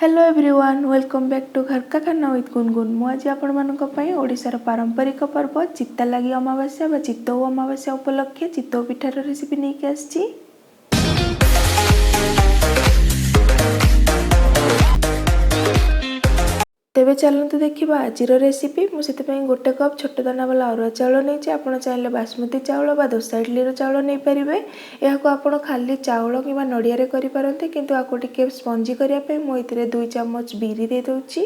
Hello everyone, welcome back to घर का खाना विथ गुनगुन। मुझे आपण ओडिशार पारंपरिक पर्व चित्तालागी अमावास्या व चित्तौ अमावास्या उपलक्षे चित्तौ पिठार रेसिपी नहीं के आछि। तेबे चलते देखा आज रेसिपी। मुझे गोटे कप छोट दाना वाला अरुआ चाउल नहीं। आप चाहिए बासमती चाउल बा दोसा इडली चाउल नहीं पारे। यह खाली चाउल कि नड़िया करें, किंतु आपको टिके स्पंजी करने मुझे 2 चम्मच बिरी दे दूची।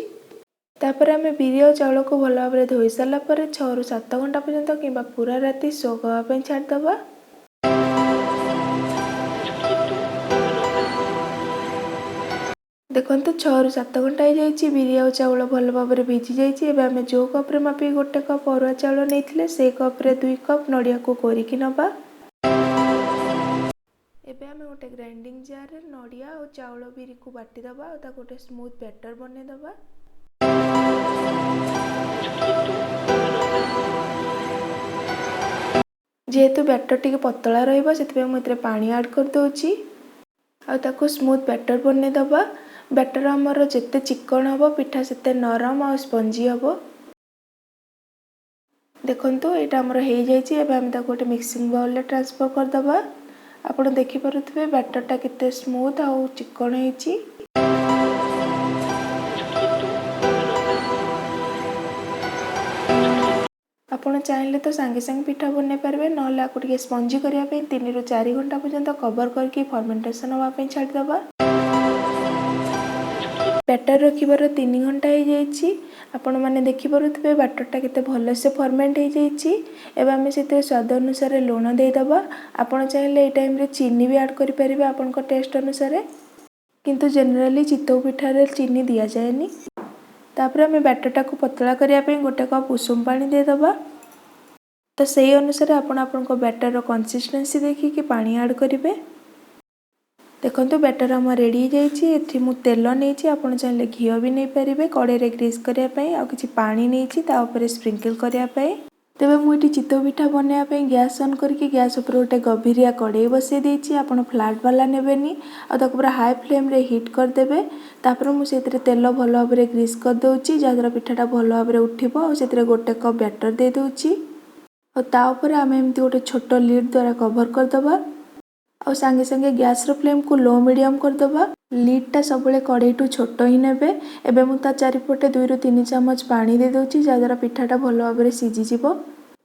तापर आम बिरी और चाउल को भल भाव धोई सारापर 6 ରୁ 7 घंटा पर्यंत कि पूरा राति सोक हाँपाई छाड़दबा। देखो 6 ରୁ 7 घंटा हो बिरी और चाउल भल भाव भिजी जाइए। आम जो कप्रे मापी गोटे कप अरुआ चाउल नहीं से कप्रे 2 कप नड़िया को कोरिकी नबा। एबे आम गोटे ग्राइंडिंग जार रे नड़िया और चाउल बिरी को बाटी दबा और गोटे स्मूथ बैटर बने दबा। जेहेतु बैटर टिके पतला रहिबो सेतबे मुझे पानी ऐड कर दोची और ताको स्मूथ बैटर बने दबा। बैटर आमर जिते चिकन हम पिठा सेते नरम और स्पंजी हम। देखंतु एटा आमर हो जाइए। एबे हम ताको गोटे मिक्सिंग बाउल रे ट्रांसफर कर दबा। आपण देखि पारुथबे बैटरटा केते स्मूथ और चिकन होईची। आपण चाहिले तो सांगे सांगे पिठा बने पारे, नहले आपको टिके स्पंजी करिया पे 3 ରୁ 4 घंटा पर्यंत कवर करके फर्मेंटेशन हवा पे छाड़ दबा। बैटर रखिबार 3 घंटा हो जाइए। आपण माने देखि पारुथबे बैटरटा केते भल से फर्मेंट हो जाइए। एबे हम सेते स्वाद अनुसार लूण दे दबा। आपण चाहिले ए टाइम रे चीनी भी ऐड करि परिबे आपण को टेस्ट अनुसार, किंतु जनरली चितौ पिठा रे चीनी दिया जाएनी। तापर हम बैटरटा को पतला करिया पे गोटे कप उषुम पानी दे दबा। तो सही अनुसार आपण को बैटर रो कंसिस्टेंसी देखिए पानी ऐड करिवे। देखंतु बैटर हम रेडी हो जाइए। एथि मु तेल नहीं, आपण चाहिले घी भी नहीं पारे। कड़े रे ग्रीस करिया पे आ किछि पानी नहीं ता ऊपर स्प्रिंकल करिया पे। तेबे मु इटी चितौ पिठा बनाया पे गैस ऑन करके गैस ऊपर गोटे गभीरिया कड़े बसई देछि। आपण फ्लैट वाला नेबेनी आ ताको पूरा हाई फ्लेम रे हीट कर देबे। तापर मु सेतरे तेल भल भाव ग्रीस कर दोछि जहाद्वारा पिठाटा भल भाव उठिबो। और सेतरे गोटे कप बैटर दे दोछि और ता ऊपर आम एमती गोटे छोट लीड द्वारा कवर कर दबा और सांगे सांगे गैस रो फ्लेम को लो मीडियम कर दबा। लीडटा सबले कड़े टू छोट ही नेबे। एबे मु ता चारिपटे 2 ରୁ 3 चम्मच पानी दे दोछि जहाद्वारा पिठाटा भल भाव सिझी जिवो।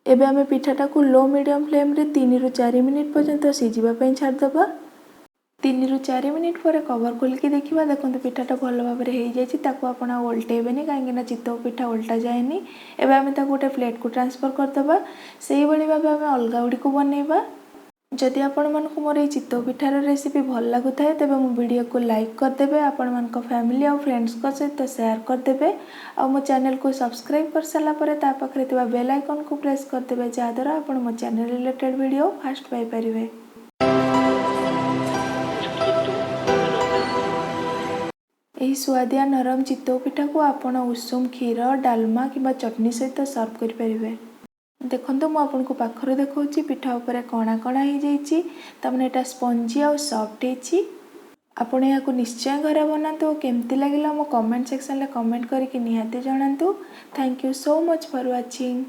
एबे आमे पिठाटा को लो मीडियम फ्लेम रे 3 ରୁ 4 मिनिट पर्यंत सिझिबा पई छाड़ दबा। 3 ରୁ 4 मिनिट पर कवर खोल के देखिबा। देखंतु पिठाटा भल भाव रे हो जाइछि। ताको आपण उल्टेबेनी काहेकि चितौ पिठा उल्टा जाएनी। एबे आमे ताको गोटे प्लेट को ट्रांसफर कर दबा। सेही भली भाबे आमे अलगा गुडी को बनेबा। जदि आपण मानकु मोर ए चितौ पिठार रेसिपी भल लागु थाए तेबे मो वीडियो को लाइक कर देबे। आपण मानक फैमिली और फ्रेंड्स को सहित शेयर कर देबे और मो चैनल को सब्सक्राइब कर साला परे ता पाखरे तिबा बेल आइकन को प्रेस कर देबे जहाद्वारा आपण मो चैनल रिलेटेड वीडियो फास्ट पाई परिबे। एही स्वादिया नरम चितौ पिठा को आपण उषुम क्षीर डालमा किबा चटनी सहित सर्व कर परिबे। देखंतु मु आपनको पाखरे देखौछि पिठा ऊपर कणा कणा हो जाइछि। तमने एटा स्पंजी और सॉफ्ट हेछि। आपण याको निश्चय घरे बनातु। केमती लागिला मो कमेंट सेक्शन ले कमेंट करके निहाती जणांतु। Thank you so much for watching.